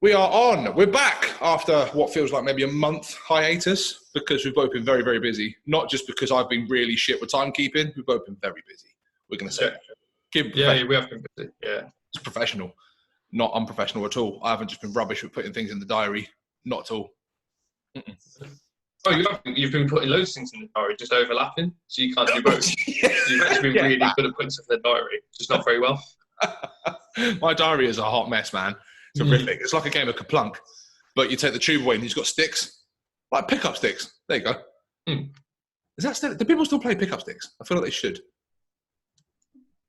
We are on. We're back after what feels like maybe a month hiatus because we've both been very, very busy. Not just because I've been really shit with timekeeping. We've both been very busy. We're going to say yeah, we have been busy. Yeah, it's professional, not unprofessional at all. I haven't just been rubbish with putting things in the diary. Not at all. Oh, you've been putting loads of things in the diary, just overlapping, so you can't do both. Yeah. You've actually been really good at putting stuff in the diary, just not very well. My diary is a hot mess, man. It's horrific. It's like a game of Kaplunk, but you take the tube away and you've got sticks, like pickup sticks. There you go. Is that still? Do people still play pickup sticks? I feel like they should.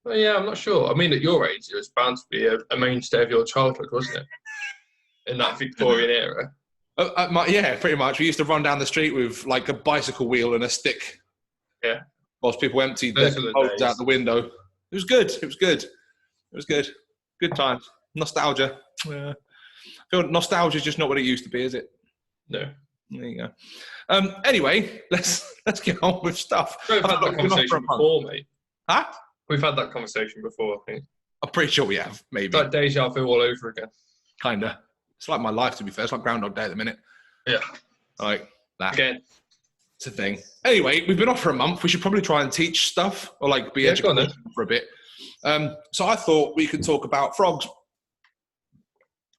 Well, yeah, I'm not sure. I mean, at your age, it was bound to be a mainstay of your childhood, wasn't it? In that Victorian era. Yeah, pretty much. We used to run down the street with like a bicycle wheel and a stick. Yeah. Whilst people emptied their clothes out the window. It was good. It was good. It was good. Good times. Nostalgia. Yeah. I feel nostalgia is just not what it used to be, is it? No. There you go. Anyway, let's get on with stuff. We've had that conversation before, mate. Huh? We've had that conversation before, I think. I'm pretty sure we have, maybe. It's like deja vu all over again. Kinda. It's like my life, to be fair. It's like Groundhog Day at the minute. Yeah. Like that. Again. It's a thing. Anyway, we've been off for a month. We should probably try and teach stuff or like be educated for a bit. So I thought we could talk about frogs.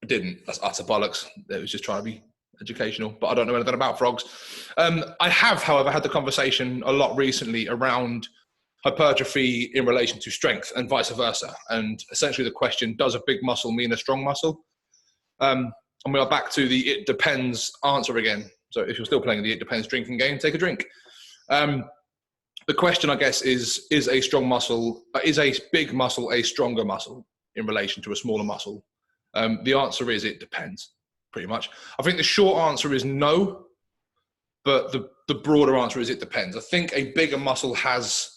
I didn't. That's utter bollocks. It was just trying to be educational, but I don't know anything about frogs. I have, however, had the conversation a lot recently around hypertrophy in relation to strength and vice versa. And essentially the question, does a big muscle mean a strong muscle? And we are back to the it depends answer again. So if you're still playing the it depends drinking game, take a drink. The question, I guess, is a strong muscle, is a big muscle a stronger muscle in relation to a smaller muscle? The answer is it depends, pretty much. I think the short answer is no, but the broader answer is it depends. I think a bigger muscle has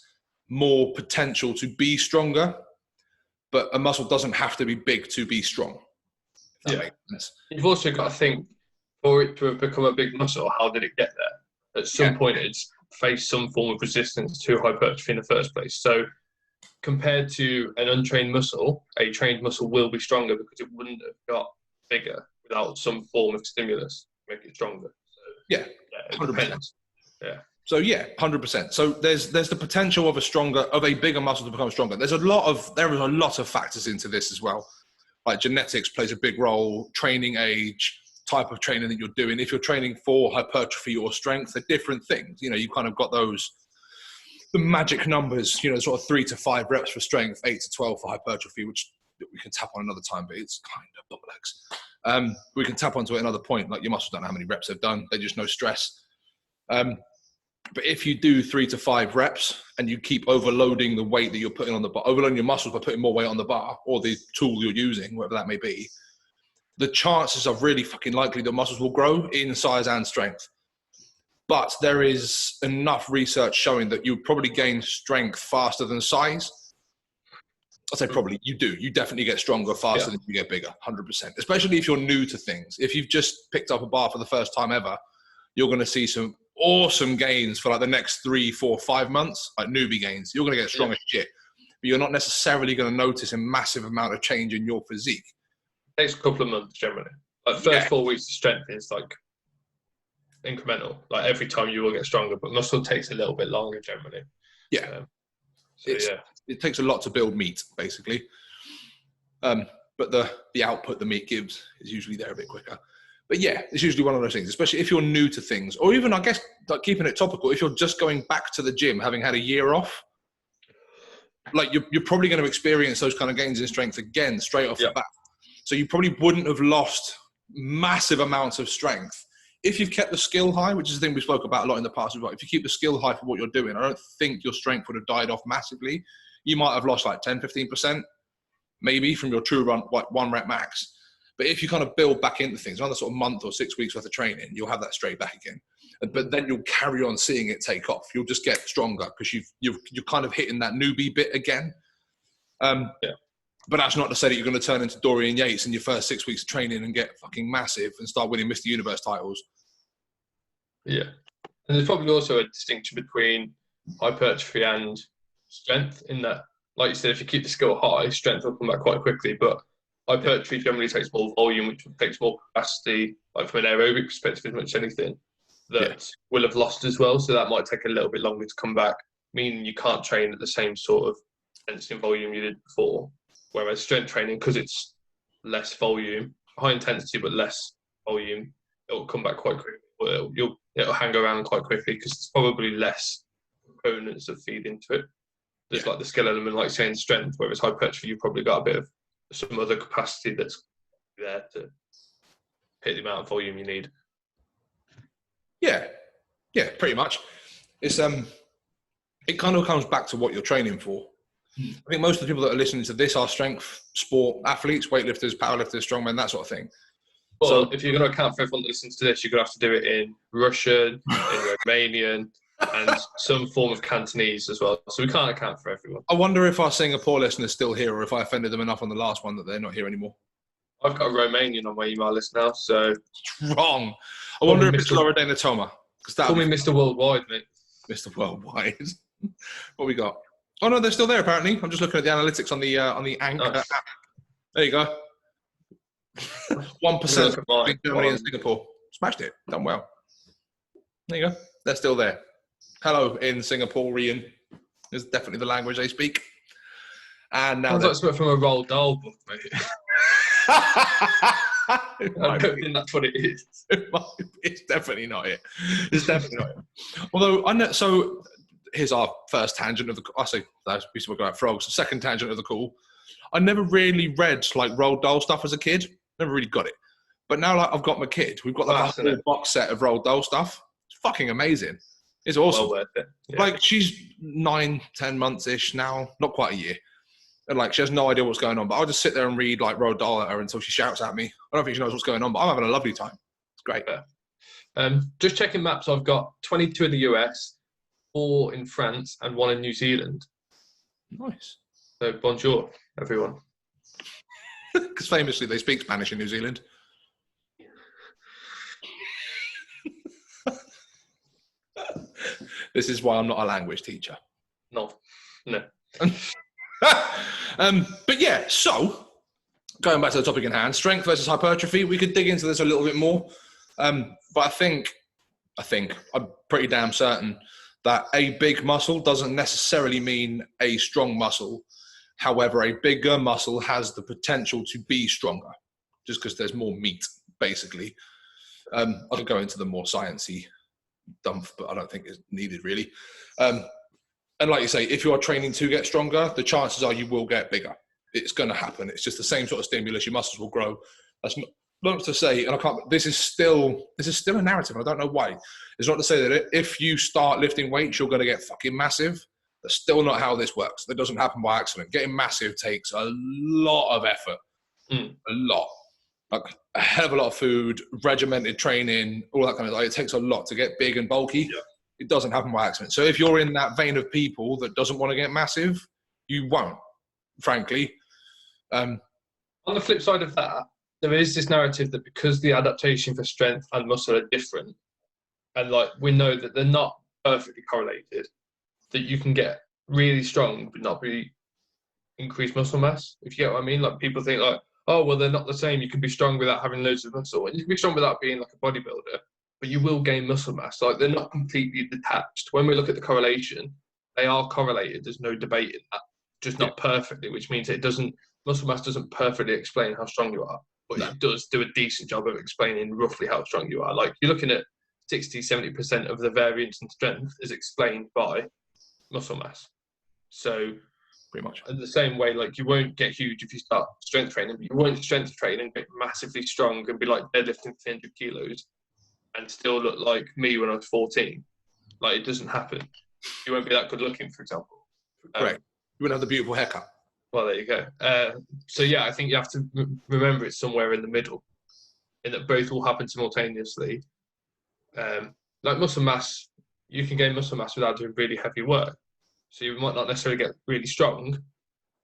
more potential to be stronger, but a muscle doesn't have to be big to be strong. If that makes sense. You've also got to think, for it to have become a big muscle, how did it get there? At some point, it's faced some form of resistance to hypertrophy in the first place. So compared to an untrained muscle, a trained muscle will be stronger because it wouldn't have got bigger without some form of stimulus to make it stronger. So, it 100%. Depends. Yeah. So 100%. So there's the potential of a bigger muscle to become stronger. There is a lot of factors into this as well. Like genetics plays a big role, training age, type of training that you're doing. If you're training for hypertrophy or strength, they're different things. You know, you kind of got the magic numbers, you know, sort of 3 to 5 reps for strength, 8 to 12 for hypertrophy, which we can tap on another time, but it's kind of bollocks. We can tap onto it another point. Like your muscles don't know how many reps they've done. They just know stress. But if you do 3 to 5 reps and you keep overloading the weight that you're putting on the bar, overloading your muscles by putting more weight on the bar or the tool you're using, whatever that may be, the chances are really fucking likely that muscles will grow in size and strength. But there is enough research showing that you probably gain strength faster than size. I'd say probably you do. You definitely get stronger faster than you get bigger, 100%. Especially if you're new to things. If you've just picked up a bar for the first time ever, you're going to see some awesome gains for like the next 3, 4, 5 months, like newbie gains. You're going to get strong as shit. But you're not necessarily going to notice a massive amount of change in your physique. It takes a couple of months generally. Like first 4 weeks of strength is like incremental. Like every time you will get stronger, but muscle takes a little bit longer generally. It takes a lot to build meat, basically. But the output the meat gives is usually there a bit quicker. But yeah, it's usually one of those things, especially if you're new to things, or even, I guess, like keeping it topical, if you're just going back to the gym, having had a year off, like you're probably going to experience those kind of gains in strength again, straight off the bat. So you probably wouldn't have lost massive amounts of strength. If you've kept the skill high, which is the thing we spoke about a lot in the past as well, if you keep the skill high for what you're doing, I don't think your strength would have died off massively. You might have lost like 10, 15%, maybe from your true run, like 1 rep max. But if you kind of build back into things, another sort of month or 6 weeks worth of training, you'll have that straight back again. But then you'll carry on seeing it take off. You'll just get stronger because you're kind of hitting that newbie bit again. But that's not to say that you're going to turn into Dorian Yates in your first 6 weeks of training and get fucking massive and start winning Mr. Universe titles. Yeah. And there's probably also a distinction between hypertrophy and strength in that, like you said, if you keep the skill high, strength will come back quite quickly. But Hypertrophy generally takes more volume, which takes more capacity, like from an aerobic perspective, as much as anything, that will have lost as well. So that might take a little bit longer to come back, meaning you can't train at the same sort of intensity and volume you did before. Whereas strength training, because it's less volume, high intensity but less volume, it'll come back quite quickly. It'll hang around quite quickly because it's probably less components that feed into it. There's like the skill element, like saying strength, whereas hypertrophy, you've probably got a bit of some other capacity that's there to hit the amount of volume you need. Yeah, pretty much. It's it kind of comes back to what you're training for. I think most of the people that are listening to this are strength sport athletes, weightlifters, powerlifters, strongmen, that sort of thing. Well, so if you're going to account for everyone that listens to this, you're going to have to do it in Russian, in Romanian, and some form of Cantonese as well. So we can't account for everyone. I wonder if our Singapore listeners still here, or if I offended them enough on the last one that they're not here anymore. I've got a Romanian on my email list now, so... Wrong. I wonder if it's Laura Dana Toma. Call me Mr. Worldwide, mate. Mr. Worldwide. What we got? Oh, no, they're still there, apparently. I'm just looking at the analytics on the Anchor app. There you go. 1% in Germany and Singapore. Smashed it. Done well. There you go. They're still there. Hello in Singaporean is definitely the language they speak. And now sounds like from a Roald Dahl book, mate. I don't think that's what it is. It's definitely not it. It's definitely not it. Although I know. So here's our first tangent of the. I say we spoke about frogs. Second tangent of the call. I never really read like Roald Dahl stuff as a kid. Never really got it. But now, like I've got my kid, we've got like a whole box set of Roald Dahl stuff. It's fucking amazing. It's awesome. Well worth it. Yeah. Like she's 9, 10 months ish now, not quite a year, and like she has no idea what's going on. But I'll just sit there and read like Roald Dahl at her until she shouts at me. I don't think she knows what's going on, but I'm having a lovely time. It's great. Just checking maps. I've got 22 in the US, 4 in France, and 1 in New Zealand. Nice. So bonjour, everyone. Because famously they speak Spanish in New Zealand. This is why I'm not a language teacher. No. But yeah, so going back to the topic in hand, strength versus hypertrophy, we could dig into this a little bit more. But I think I'm pretty damn certain that a big muscle doesn't necessarily mean a strong muscle. However, a bigger muscle has the potential to be stronger just because there's more meat, basically. I could go into the more sciencey dump, but I don't think it's needed really. And like you say, if you are training to get stronger, the chances are you will get bigger. It's going to happen. It's just the same sort of stimulus. Your muscles will grow. That's not to say, and I can't. This is still a narrative. I don't know why. It's not to say that if you start lifting weights, you're going to get fucking massive. That's still not how this works. That doesn't happen by accident. Getting massive takes a lot of effort. A lot. Like a hell of a lot of food, regimented training, all that kind of stuff. It takes a lot to get big and bulky. Yeah. It doesn't happen by accident. So if you're in that vein of people that doesn't want to get massive, you won't, frankly. On the flip side of that, there is this narrative that because the adaptation for strength and muscle are different, and like we know that they're not perfectly correlated, that you can get really strong but not really increase muscle mass, if you get what I mean. Like people think like, oh, well, they're not the same. You can be strong without having loads of muscle. And you can be strong without being like a bodybuilder, but you will gain muscle mass. Like they're not completely detached. When we look at the correlation, they are correlated. There's no debate in that, just not perfectly, which means muscle mass doesn't perfectly explain how strong you are, but it does do a decent job of explaining roughly how strong you are. Like you're looking at 60, 70% of the variance in strength is explained by muscle mass. So pretty much in the same way, like you won't get huge if you start strength training, but you won't strength train and get massively strong and be like deadlifting 300 kilos and still look like me when I was 14. Like it doesn't happen. You won't be that good looking, for example. Correct. You wouldn't have the beautiful haircut. Well, there you go. So yeah, I think you have to remember it's somewhere in the middle, in that both will happen simultaneously. Like muscle mass, you can gain muscle mass without doing really heavy work. So you might not necessarily get really strong,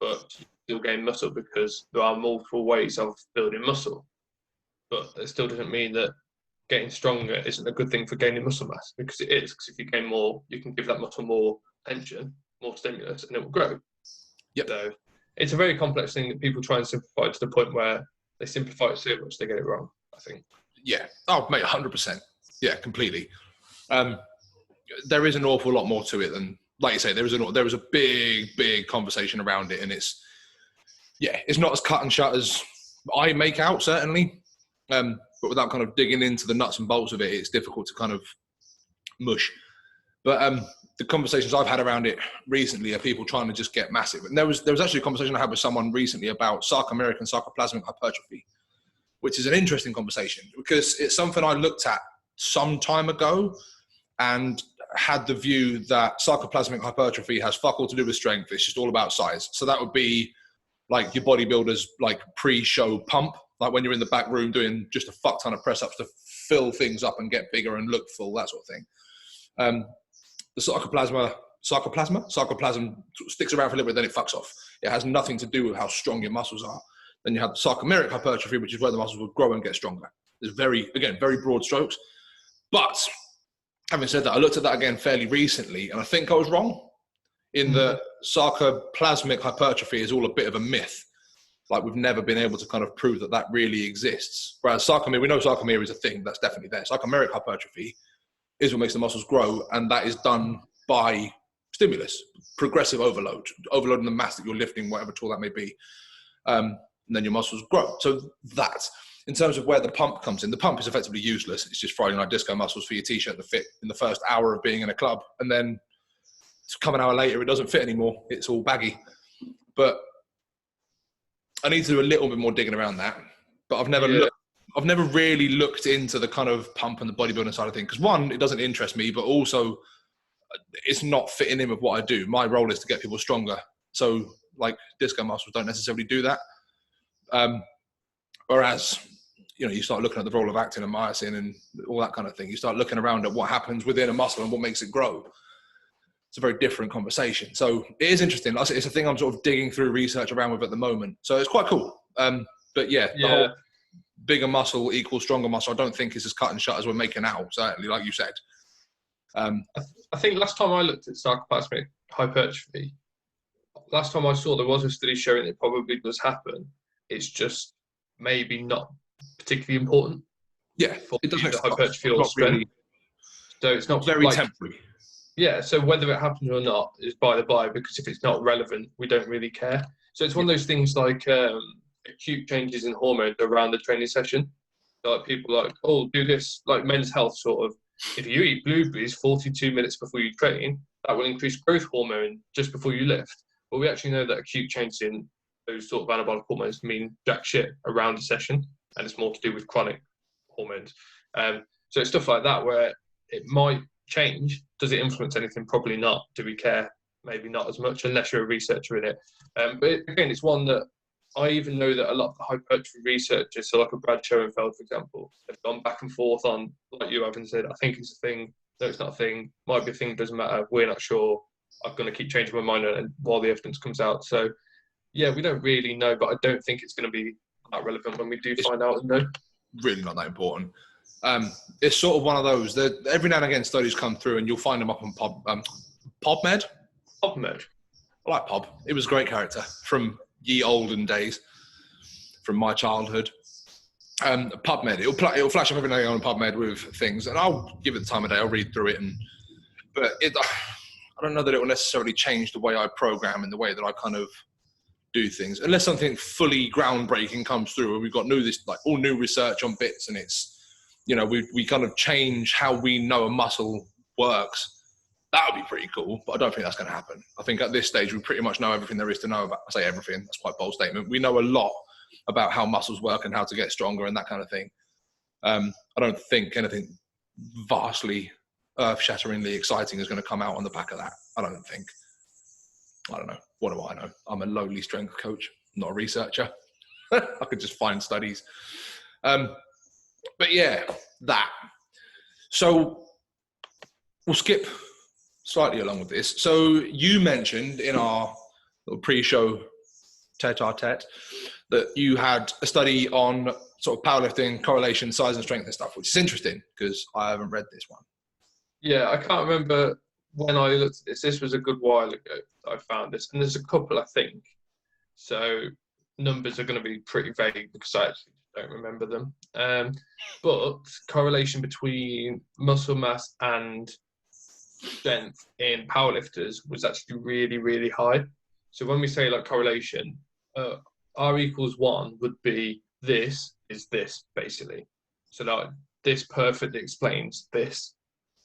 but you'll gain muscle because there are multiple ways of building muscle. But it still doesn't mean that getting stronger isn't a good thing for gaining muscle mass, because it is. Because if you gain more, you can give that muscle more attention, more stimulus, and it will grow. Yep. So it's a very complex thing that people try and simplify to the point where they simplify it so much they get it wrong, I think. Yeah. Oh, mate, 100%. Yeah, completely. There is an awful lot more to it than, like you say, there was a big conversation around it, and it's not as cut and shut as I make out, certainly. But without kind of digging into the nuts and bolts of it, it's difficult to kind of mush. But the conversations I've had around it recently are people trying to just get massive. And there was actually a conversation I had with someone recently about sarcomeric and sarcoplasmic hypertrophy, which is an interesting conversation because it's something I looked at some time ago and had the view that sarcoplasmic hypertrophy has fuck all to do with strength. It's just all about size. So that would be like your bodybuilder's like pre-show pump, like when you're in the back room doing just a fuck ton of press-ups to fill things up and get bigger and look full, that sort of thing. The sarcoplasm sticks around for a little bit, then it fucks off. It has nothing to do with how strong your muscles are. Then you have the sarcomeric hypertrophy, which is where the muscles will grow and get stronger. There's very broad strokes. But having said that, I looked at that again fairly recently, and I think I was wrong in the sarcoplasmic hypertrophy is all a bit of a myth. Like we've never been able to kind of prove that really exists. Whereas sarcomere, we know sarcomere is a thing that's definitely there. Sarcomeric hypertrophy is what makes the muscles grow, and that is done by stimulus, progressive overloading the mass that you're lifting, whatever tool that may be, and then your muscles grow. So that, in terms of where the pump comes in, the pump is effectively useless. It's just Friday night disco muscles for your t-shirt to fit in the first hour of being in a club, and then come an hour later, it doesn't fit anymore. It's all baggy. But I need to do a little bit more digging around that. But I've never really looked into the kind of pump and the bodybuilding side of things. Because one, it doesn't interest me, but also it's not fitting in with what I do. My role is to get people stronger. So like disco muscles don't necessarily do that. Whereas, you start looking at the role of actin and myosin and all that kind of thing. You start looking around at what happens within a muscle and what makes it grow. It's a very different conversation. So it is interesting. It's a thing I'm sort of digging through research around with at the moment. So it's quite cool. But the whole bigger muscle equals stronger muscle, I don't think is as cut and shut as we're making out, certainly, like you said. I think last time I looked at sarcoplasmic hypertrophy, last time I saw there was a study showing it probably does happen. It's just maybe not particularly important. Yeah, for it doesn't hypertrophy or strength. Really, so it's not very temporary. Yeah, so whether it happens or not is by the by, because if it's not relevant, we don't really care. So it's one of those things like acute changes in hormones around the training session. So like people like, oh, do this, like men's health sort of. If you eat blueberries 42 minutes before you train, that will increase growth hormone just before you lift. But we actually know that acute changes in those sort of anabolic hormones mean jack shit around the session, and it's more to do with chronic hormones. So it's stuff like that where it might change. Does it influence anything? Probably not. Do we care? Maybe not as much, unless you're a researcher in it. But again, it's one that I even know that a lot of the hypertrophy researchers, so like a Brad Schoenfeld, for example, have gone back and forth on, like you have, and said, I think it's a thing, no, it's not a thing, might be a thing, doesn't matter, we're not sure, I'm going to keep changing my mind and while the evidence comes out. So, yeah, we don't really know, but I don't think it's going to be that relevant when we do find out and know. Really not that important. It's sort of one of those that every now and again studies come through and you'll find them up on PubMed. PubMed. I like Pub. It was a great character from ye olden days, from my childhood. PubMed, it'll flash up every now and again on PubMed with things, and I'll give it the time of day. I'll read through it, but I don't know that it will necessarily change the way I program and the way that I kind of do things, unless something fully groundbreaking comes through, and we've got all new research on bits, and it's, we kind of change how we know a muscle works. That would be pretty cool, but I don't think that's going to happen. I think at this stage, we pretty much know everything there is to know about. I say everything, that's quite a bold statement. We know a lot about how muscles work and how to get stronger and that kind of thing. I don't think anything vastly earth-shatteringly exciting is going to come out on the back of that. I don't know. What do I know? I'm a lowly strength coach, not a researcher. I could just find studies. But yeah, that. So we'll skip slightly along with this. So you mentioned in our little pre-show tete-a-tete that you had a study on sort of powerlifting, correlation, size and strength and stuff, which is interesting because I haven't read this one. Yeah, I can't remember when I looked at this. This was a good while ago that I found this. And there's a couple, I think. So numbers are going to be pretty vague because I actually don't remember them. But correlation between muscle mass and strength in powerlifters was actually really, really high. So when we say like correlation, R equals 1 would be this is this, basically. So like this perfectly explains this.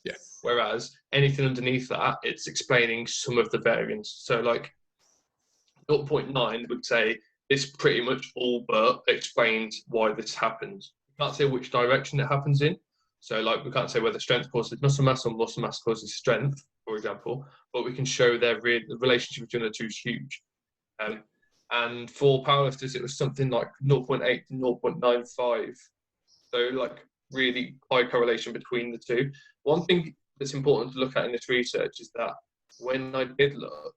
Yeah. Whereas anything underneath that, it's explaining some of the variance. So like 0.9 would say this pretty much all but explains why this happens. We can't say which direction it happens in. So like we can't say whether strength causes muscle mass or muscle mass causes strength, for example, but we can show the relationship between the two is huge. And for powerlifters, it was something like 0.8 to 0.95. So like really high correlation between the two. One thing that's important to look at in this research is that when I did look,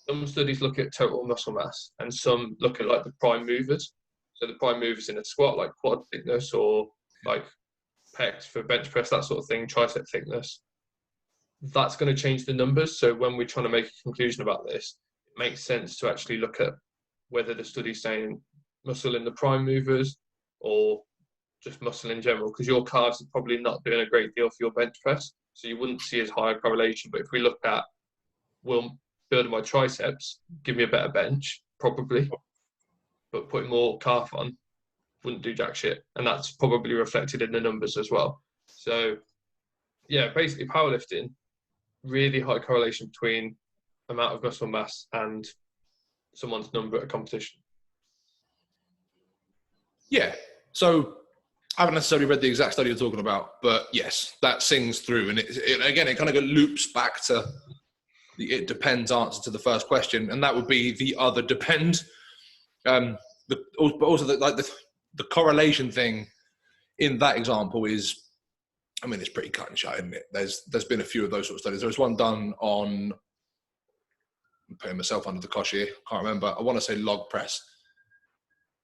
some studies look at total muscle mass and some look at like the prime movers. So the prime movers in a squat, like quad thickness or like pecs for bench press, that sort of thing, tricep thickness. That's going to change the numbers. So when we're trying to make a conclusion about this, it makes sense to actually look at whether the study's saying muscle in the prime movers or just muscle in general, because your calves are probably not doing a great deal for your bench press. So you wouldn't see as high a correlation. But if we look at, will building my triceps give me a better bench? Probably. But putting more calf on wouldn't do jack shit. And that's probably reflected in the numbers as well. So yeah, basically powerlifting, really high correlation between amount of muscle mass and someone's number at a competition. Yeah. So I haven't necessarily read the exact study you're talking about, but yes, that sings through. And it kind of loops back to the "it depends" answer to the first question. And that would be the other depend. But also the correlation thing in that example is, I mean, it's pretty cut and shut, isn't it? There's been a few of those sort of studies. There was one done on, I'm putting myself under the cosh here, can't remember. I want to say log press.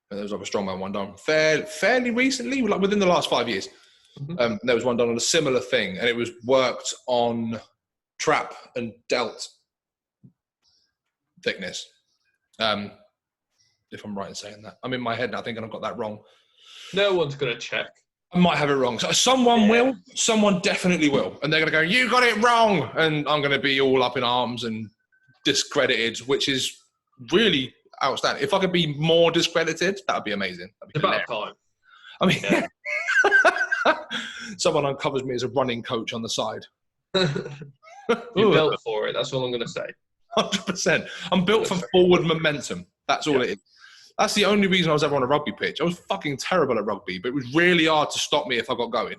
And there was like a strongman one done fairly recently, like within the last 5 years. Mm-hmm. There was one done on a similar thing, and it was worked on trap and delt thickness. If I'm right in saying that. I'm in my head now thinking I've got that wrong. No one's going to check. I might have it wrong. So someone will. Someone definitely will. And they're going to go, you got it wrong. And I'm going to be all up in arms and discredited, which is really outstanding. If I could be more discredited, that would be amazing. It's about time. I mean, someone uncovers me as a running coach on the side. You're built for it. That's all I'm going to say. 100%. I'm built for forward momentum. That's all it is. That's the only reason I was ever on a rugby pitch. I was fucking terrible at rugby, but it was really hard to stop me if I got going.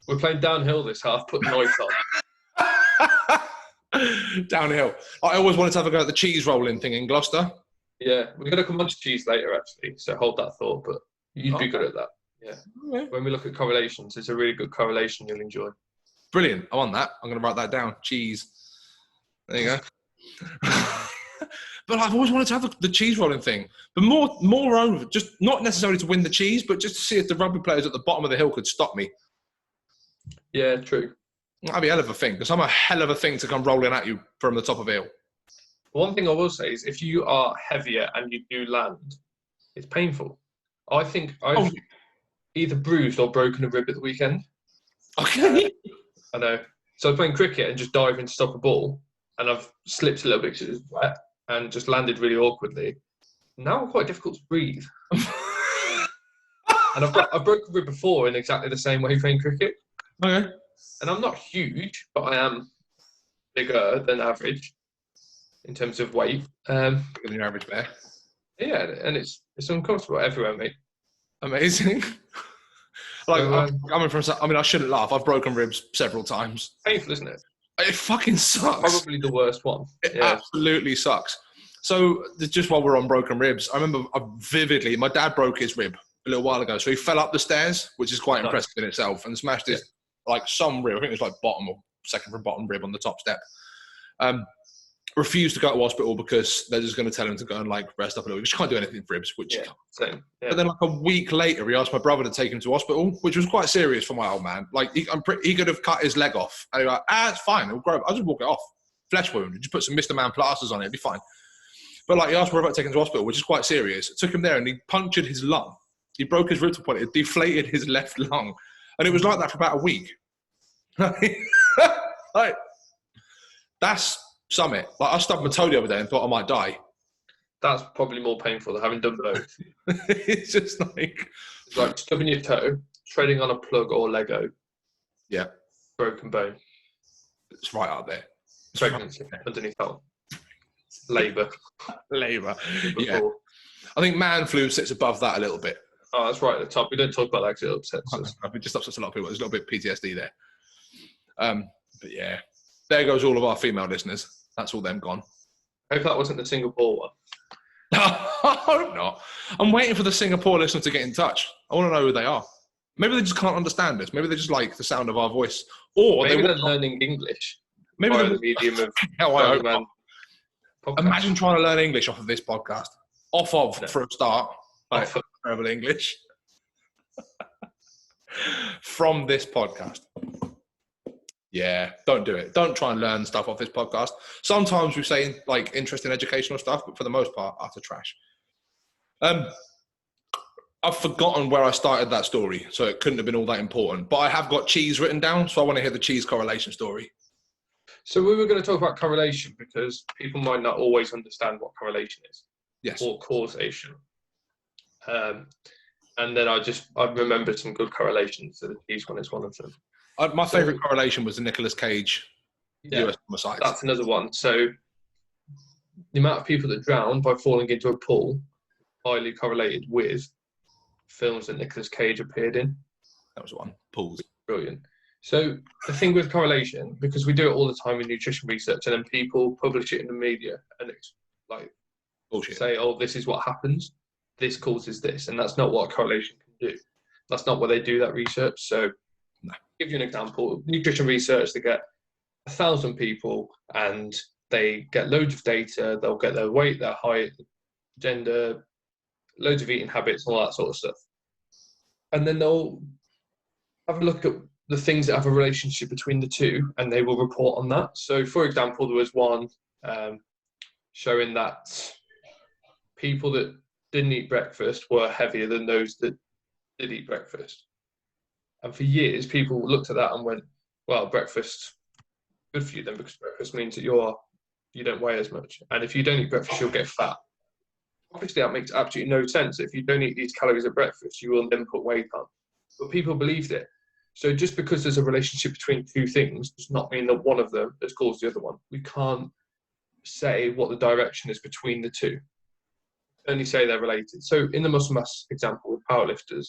We're playing downhill this half. Put the noise on. Downhill. I always wanted to have a go at the cheese rolling thing in Gloucester. Yeah, we're going to come on to cheese later, actually. So hold that thought, but you'd be good at that. Yeah. Okay. When we look at correlations, it's a really good correlation you'll enjoy. Brilliant. I'm on that. I'm going to write that down. Cheese. There you go. But I've always wanted to have the cheese rolling thing. But moreover, just not necessarily to win the cheese, but just to see if the rugby players at the bottom of the hill could stop me. Yeah, true. That'd be a hell of a thing, because I'm a hell of a thing to come rolling at you from the top of a hill. One thing I will say is if you are heavier and you do land, it's painful. I think I've either bruised or broken a rib at the weekend. Okay. I know. So I was playing cricket and just diving to stop a ball, and I've slipped a little bit because it was wet and just landed really awkwardly. Now I'm quite difficult to breathe. And I've broken a rib before in exactly the same way playing cricket. Okay. And I'm not huge, but I am bigger than average in terms of weight. Bigger than your average bear. Yeah, and it's uncomfortable everywhere, mate. Amazing. I shouldn't laugh. I've broken ribs several times. Painful, isn't it? It fucking sucks. Probably the worst one. It absolutely sucks. So just while we're on broken ribs, I remember vividly, my dad broke his rib a little while ago. So he fell up the stairs, which is quite impressive in itself, and smashed his some rib. I think it was like bottom or second from bottom rib on the top step. Refused to go to hospital because they're just going to tell him to go and rest up a little. You just can't do anything for ribs, which you can't. Same. Yeah. But then a week later, he asked my brother to take him to hospital, which was quite serious for my old man. He could have cut his leg off. And he was like, it's fine. It'll grow. I'll just walk it off. Flesh wound. Just put some Mr. Man plasters on it. It'll be fine. But like he asked Robert taken to hospital, which is quite serious. It took him there and he punctured his lung. He broke his rib to point. It deflated his left lung. And it was like that for about a week. Like, that's summit. Like I stubbed my toe the other day and thought I might die. That's probably more painful than having done both. It's just like... It's like stubbing your toe, treading on a plug or Lego. Yeah. Broken bone. It's right up there. Pregnancy, underneath that one. Labour. Yeah. I think man flu sits above that a little bit. Oh, that's right at the top. We don't talk about that because it upsets us. It just upsets a lot of people. There's a little bit of PTSD there. But yeah, there goes all of our female listeners. That's all them gone. I hope that wasn't the Singapore one. I hope not. I'm waiting for the Singapore listener to get in touch. I want to know who they are. Maybe they just can't understand us. Maybe they just like the sound of our voice. Or maybe they're learning English. Maybe by the medium of Imagine trying to learn English off of this podcast. For a start. Like, terrible English. From this podcast. Yeah, don't do it. Don't try and learn stuff off this podcast. Sometimes we say like interesting educational stuff, but for the most part, utter trash. I've forgotten where I started that story, so it couldn't have been all that important. But I have got cheese written down, so I want to hear the cheese correlation story. So we were going to talk about correlation because people might not always understand what correlation is. Yes. Or causation. And then I remembered some good correlations. So the cheese one is one of them. My favourite correlation was the Nicolas Cage US homicide. That's another one. So the amount of people that drowned by falling into a pool highly correlated with films that Nicolas Cage appeared in. That was one. Pools. Brilliant. So the thing with correlation, because we do it all the time in nutrition research, and then people publish it in the media, and it's like bullshit. Say, "Oh, this is what happens. This causes this," and that's not what correlation can do. That's not why they do that research. So, no. Give you an example: nutrition research. They get 1,000 people, and they get loads of data. They'll get their weight, their height, gender, loads of eating habits, all that sort of stuff, and then they'll have a look at the things that have a relationship between the two, and they will report on that. So, for example, there was one showing that people that didn't eat breakfast were heavier than those that did eat breakfast. And for years, people looked at that and went, well, breakfast, good for you then, because breakfast means that you don't weigh as much. And if you don't eat breakfast, you'll get fat. Obviously, that makes absolutely no sense. If you don't eat these calories at breakfast, you will then put weight on. But people believed it. So just because there's a relationship between two things does not mean that one of them has caused the other one. We can't say what the direction is between the two. Only say they're related. So in the muscle mass example with powerlifters,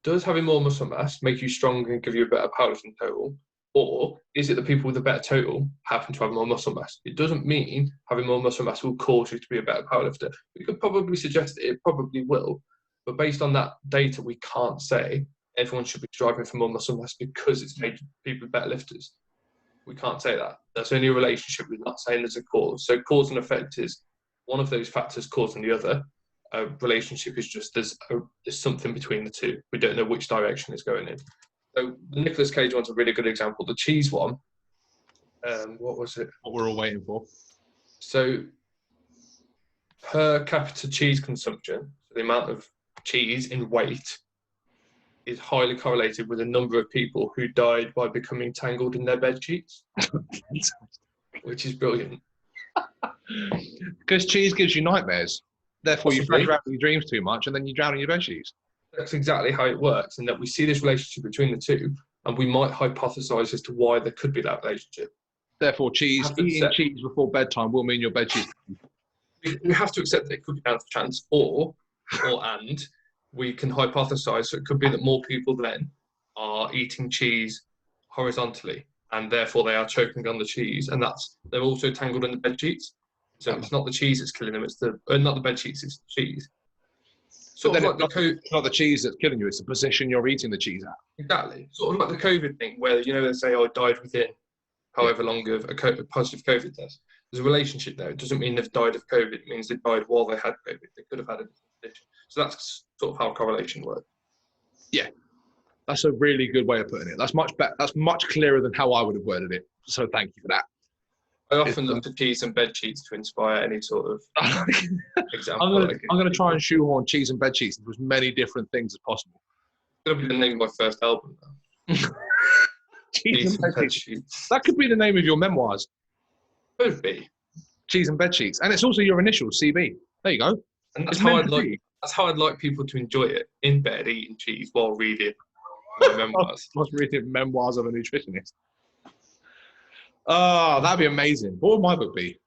does having more muscle mass make you stronger and give you a better powerlifting total? Or is it that people with a better total happen to have more muscle mass? It doesn't mean having more muscle mass will cause you to be a better powerlifter. We could probably suggest that it probably will, but based on that data, we can't say everyone should be striving for more muscle mass because it's made people better lifters. We can't say that. That's only a relationship. We're not saying there's a cause. So cause and effect is one of those factors causing the other. A relationship is just there's something between the two. We don't know which direction it's going in. So the Nicolas Cage one's a really good example. The cheese one, what was it? What we're all waiting for. So per capita cheese consumption, so the amount of cheese in weight is highly correlated with the number of people who died by becoming tangled in their bed sheets, which is brilliant. Because cheese gives you nightmares. Therefore, you drown in your dreams too much, and then you drown in your bed sheets. That's exactly how it works, and that we see this relationship between the two, and we might hypothesize as to why there could be that relationship. Therefore, eating cheese before bedtime will mean your bed sheets. We have to accept that it could be down to chance, and we can hypothesize. So it could be that more people then are eating cheese horizontally, and therefore they are choking on the cheese, and they're also tangled in the bed sheets. So it's not the cheese that's killing them; it's not the bed sheets; it's the cheese. So then it's not the cheese that's killing you; it's the position you're eating the cheese at. Exactly. Sort of like the COVID thing, where they say, "Oh, I died within however long of a positive COVID test." There's a relationship there. It doesn't mean they've died of COVID. It means they died while they had COVID. They could have had a condition. So that's sort of how correlation works. Yeah, that's a really good way of putting it. That's much better. That's much clearer than how I would have worded it. So thank you for that. I often look to cheese and bed sheets to inspire any sort of example. I'm gonna try and shoehorn cheese and bed sheets into as many different things as possible. It's gonna be the name of my first album now. Cheese and bed sheets. That could be the name of your memoirs. Could be. Cheese and bed sheets, and it's also your initials, CB. There you go. And that's how I'd like people to enjoy it, in bed eating cheese while reading my memoirs. I was reading memoirs of a nutritionist. Oh, that'd be amazing. What would my book be?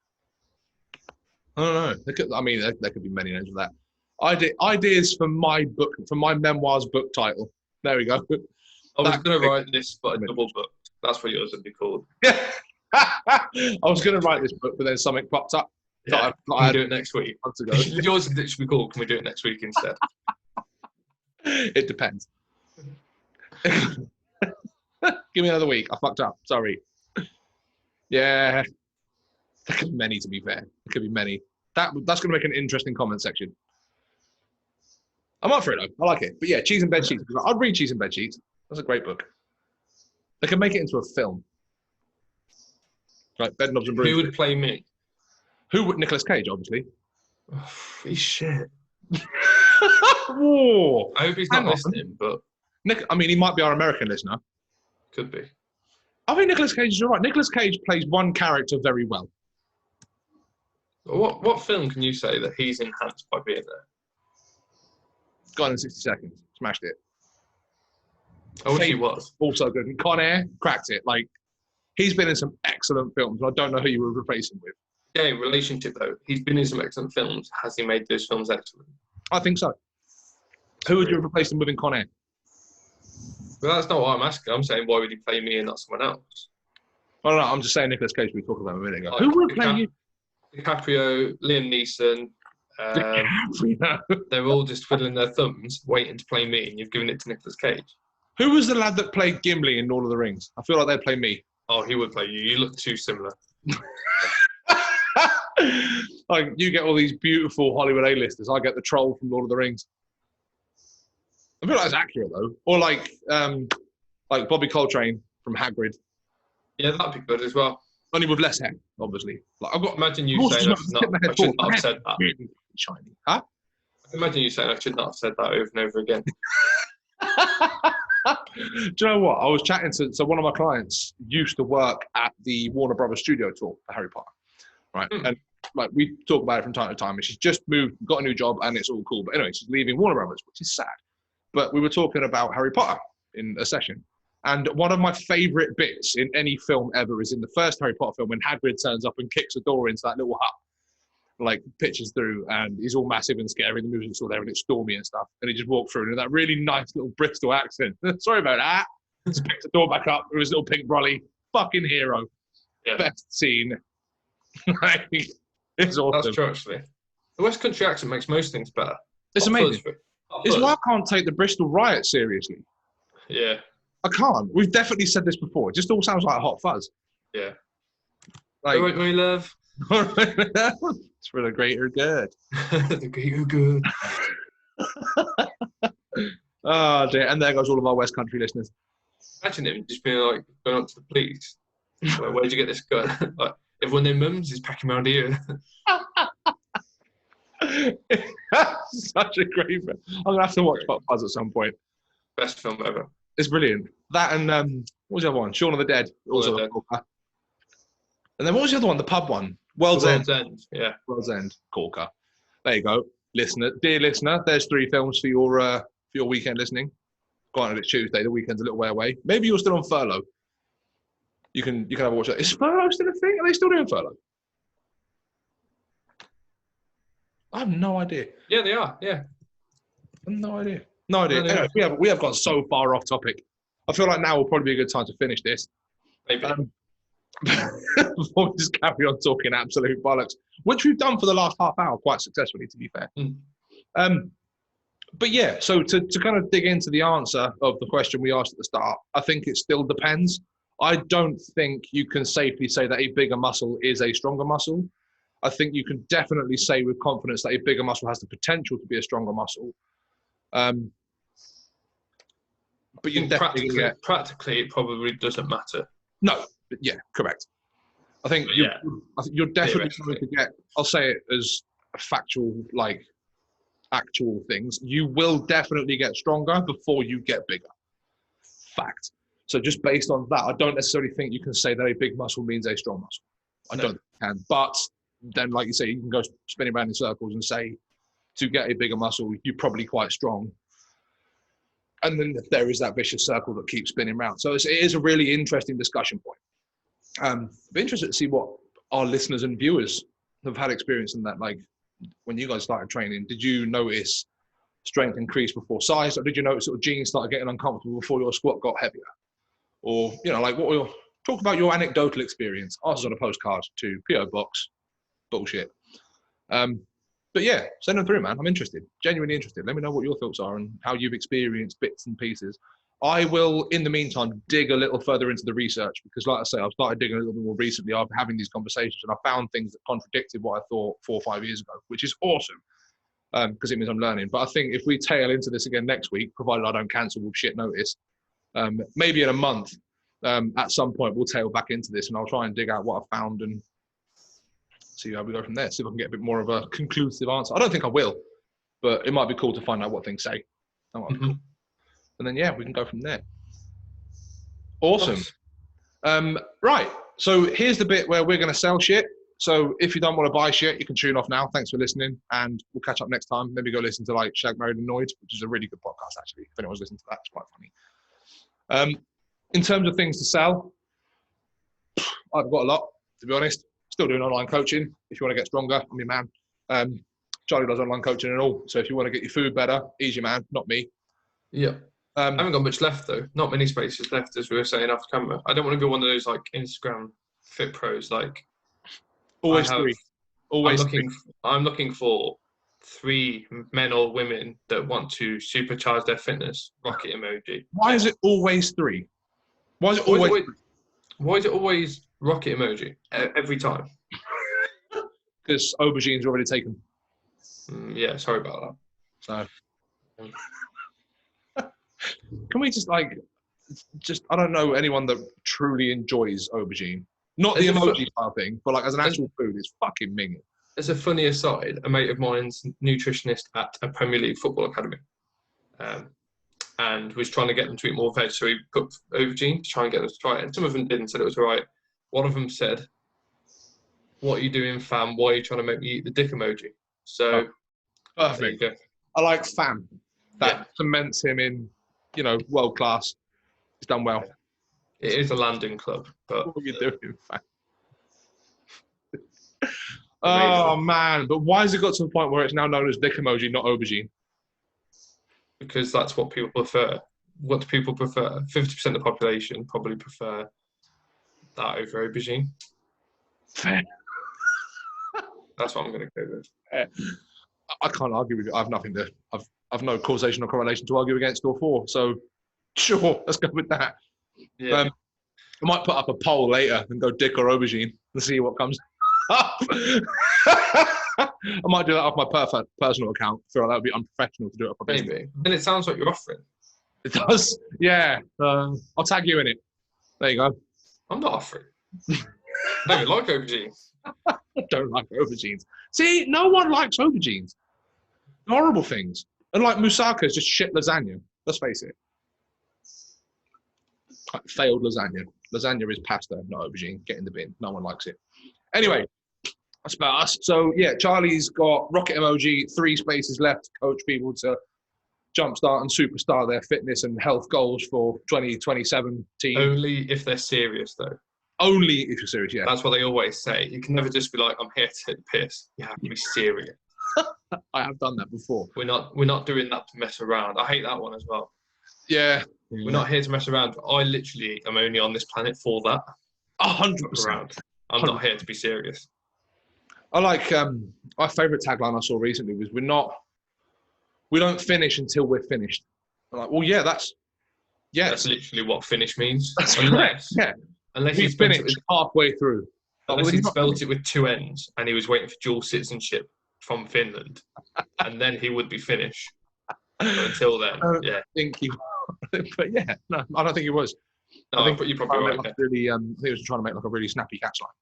I don't know. There could be many names of that. Ideas for my book, for my memoirs book title. There we go. I was going to write this, but a double book. That's what yours would be called. I was going to write this book, but then something popped up. Yeah, can we do it next week? Months ago. Yours should be called. Can we do it next week instead? It depends. Give me another week. I fucked up. Sorry. Yeah. There could be many, to be fair. There could be many. That's going to make an interesting comment section. I'm up for it, though. I like it. But yeah, Cheese and Bed Sheets. I'd read Cheese and Bed Sheets. That's a great book. They could make it into a film. Like Bed Knobs and Bruises. Who would play me? Who would? Nicolas Cage, obviously. Oh, he's shit. Whoa. I hope he's not listening, but... he might be our American listener. Could be. I think Nicolas Cage is all right. Nicolas Cage plays one character very well. What film can you say that he's enhanced by being there? Gone in 60 Seconds. Smashed it. I wish he was. Also good. And Con Air cracked it. Like, he's been in some excellent films. I don't know who you would replace him with. Yeah, in relationship, though. He's been in some excellent films. Has he made those films excellent? I think so. Who would you replace him with in Con Air? Well, that's not what I'm asking. I'm saying, why would he play me and not someone else? I don't know. I'm just saying Nicolas Cage we talked about a minute ago. Who would play you? DiCaprio, Liam Neeson. They're all just twiddling their thumbs, waiting to play me, and you've given it to Nicolas Cage. Who was the lad that played Gimli in Lord of the Rings? I feel like they'd play me. Oh, he would play you. You look too similar. Like, you get all these beautiful Hollywood A-listers. I get the troll from Lord of the Rings. I feel like that's accurate, though. Or like Bobby Coltrane from Hagrid. Yeah, that'd be good as well. Only with less hair, obviously. Like, Imagine you saying I should not have said that. Shiny. Huh? Imagine you saying I should not have said that over and over again. Do you know what? I was chatting to... So one of my clients used to work at the Warner Brothers studio tour for Harry Potter. Right? And like, we talk about it from time to time. And she's just moved, got a new job, and it's all cool. But anyway, she's leaving Warner Brothers, which is sad. But we were talking about Harry Potter in a session. And one of my favourite bits in any film ever is in the first Harry Potter film when Hagrid turns up and kicks a door into that little hut, like pitches through, and he's all massive and scary. The music's all there and it's stormy and stuff. And he just walked through in that really nice little Bristol accent. Sorry about that. Just picked the door back up with his little pink brolly. Fucking hero. Yeah. Best scene. It's awesome. That's true, actually. The West Country accent makes most things better. It's amazing. It's why I can't take the Bristol riot seriously. Yeah. I can't. We've definitely said this before. It just all sounds like Hot Fuzz. Yeah. Like, all right, my love. It's for the greater good. The greater good. Oh, dear. And there goes all of our West Country listeners. Imagine him just being like, going up to the police. Like, where'd you get this gun? Like, everyone named Mums is packing around here. Such a great film. I'm going to have to watch Hot Fuzz at some point. Best film ever. It's brilliant. That and what was the other one? Shaun of the Dead. Also Dead. And then what was the other one? The pub one. World's End. Yeah. World's End. Corker. There you go. Dear listener, there's 3 films for your weekend listening. Granted, it's Tuesday. The weekend's a little way away. Maybe you're still on furlough. You can have a watch that. Is furlough still a thing? Are they still doing furlough? I have no idea. Yeah, they are. Yeah. I have no idea. No idea. Anyway, we have gone so far off topic. I feel like now will probably be a good time to finish this. Maybe. Before we just carry on talking absolute bollocks, which we've done for the last half hour quite successfully, to be fair. But yeah, so to kind of dig into the answer of the question we asked at the start, I think it still depends. I don't think you can safely say that a bigger muscle is a stronger muscle. I think you can definitely say with confidence that a bigger muscle has the potential to be a stronger muscle. But you practically, it probably doesn't matter. No, yeah, correct. I think But I think you're definitely going theoretically. to get. I'll say it as a factual, like actual things. You will definitely get stronger before you get bigger. Fact. So just based on that, I don't necessarily think you can say that a big muscle means a strong muscle. I No. don't think you can. But then, like you say, you can go spinning around in circles and say to get a bigger muscle, you're probably quite strong. And then there is that vicious circle that keeps spinning around. So it is a really interesting discussion point. I'd be interested to see what our listeners and viewers have had experience in that. Like when you guys started training, did you notice strength increase before size, or did you notice sort of jeans started getting uncomfortable before your squat got heavier? Or, you know, like what were your, talk about your anecdotal experience. Ours is on a postcard to PO Box. Bullshit. But yeah, send them through, man. I'm interested, genuinely interested. Let me know what your thoughts are and how you've experienced bits and pieces. I will, in the meantime, dig a little further into the research because, like I say, I've started digging a little bit more recently after having these conversations, and I found things that contradicted what I thought 4 or 5 years ago, which is awesome because it means I'm learning. But I think if we tail into this again next week, provided I don't cancel with shit notice, maybe in a month, at some point, we'll tail back into this and I'll try and dig out what I found and see how we go from there. See if I can get a bit more of a conclusive answer. I don't think I will, but it might be cool to find out what things say. That might be cool. And then, yeah, we can go from there. Awesome. Nice. Right. So here's the bit where we're going to sell shit. So if you don't want to buy shit, you can tune off now. Thanks for listening. And we'll catch up next time. Maybe go listen to like Shag, Married, Annoyed, which is a really good podcast, actually. If anyone's listening to that, it's quite funny. In terms of things to sell, I've got a lot, to be honest. Still doing online coaching. If you want to get stronger, I'm your man. Charlie does online coaching and all. So if you want to get your food better, he's your man, not me. Yeah. I haven't got much left though. Not many spaces left, as we were saying off camera. I don't want to be one of those like Instagram fit pros. Like always three. Always I'm looking for 3 men or women that want to supercharge their fitness. Rocket emoji. Why is it always 3? Why is it always? Why is it always rocket emoji every time? Because aubergine's already taken. Yeah, sorry about that. So, can we just I don't know anyone that truly enjoys aubergine. Not the emoji style thing, but like as an actual food, it's fucking minging. As a funny aside, a mate of mine's nutritionist at a Premier League football academy, and was trying to get them to eat more veg, so he cooked aubergine to try and get them to try it. And some of them did and said it was all right. One of them said, "What are you doing, fam? Why are you trying to make me eat the dick emoji?" So, perfect. I like fam. That cements him in, world class. He's done well. It is a landing club, but what are you doing, fam? Oh man! But why has it got to the point where it's now known as dick emoji, not aubergine? Because that's what people prefer. What do people prefer? 50% of the population probably prefer that over aubergine. Fair. That's what I'm going to go with. I can't argue with it. I've no causation or correlation to argue against or for. So, sure, let's go with that. Yeah. I might put up a poll later and go dick or aubergine and see what comes up. I might do that off my personal account. I feel like that would be unprofessional to do it off my business. Maybe. Then it sounds like you're offering. It does. Yeah. I'll tag you in it. There you go. I'm not offering. I don't like aubergines. I don't like aubergines. See, no one likes aubergines. Horrible things. And like moussaka is just shit lasagna. Let's face it. Failed lasagna. Lasagna is pasta, not aubergine. Get in the bin. No one likes it. Anyway, that's about us. So yeah, Charlie's got rocket emoji, 3 spaces left to coach people to jumpstart and superstar their fitness and health goals for 2027 team. Only if they're serious though. Only if you're serious, yeah. That's what they always say. You can never just be like, I'm here to take the piss. You have to be serious. I have done that before. We're not doing that to mess around. I hate that one as well. Yeah. We're not here to mess around. I literally am only on this planet for that. 100%. I'm not here to be serious. I like my favourite tagline I saw recently was we don't finish until we're finished. I'm like, well, yeah, that's literally what finish means. That's correct. Yeah. Unless he finished halfway through. Unless he spelled it with 2 N's and he was waiting for dual citizenship from Finland, and then he would be finished. But until then, yeah. But yeah, no, I don't think he was. No, but you probably right. Really, I think he was trying to make like a really snappy catchline.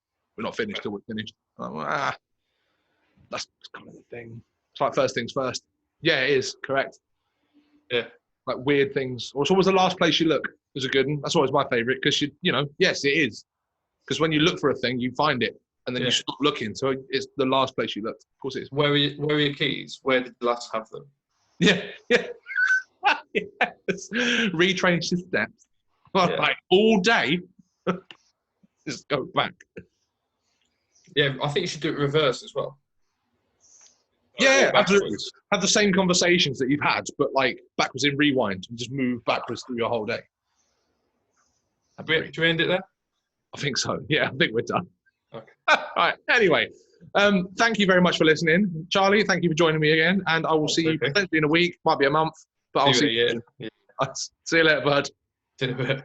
we're not finished till we're finished. Like, well, that's kind of the thing. It's like first things first. Yeah, it is correct. Yeah. Like weird things. Or it's always the last place you look is a good one. That's always my favorite because yes, it is. Because when you look for a thing, you find it, and then you stop looking. So it's the last place you looked. Of course, it is. Where are your keys? Where did you last have them? Yeah. Yes. Retrace your steps. Like all day. Just go back. Yeah, I think you should do it reverse as well. Yeah, absolutely. Have the same conversations that you've had, but like backwards in rewind, and just move backwards through your whole day. Do we end it there? I think so. Yeah, I think we're done. Okay. All right. Anyway, thank you very much for listening. Charlie, thank you for joining me again. And I will see you potentially in a week, might be a month, but I'll see you. Yeah. See you later, bud. See you in a bit.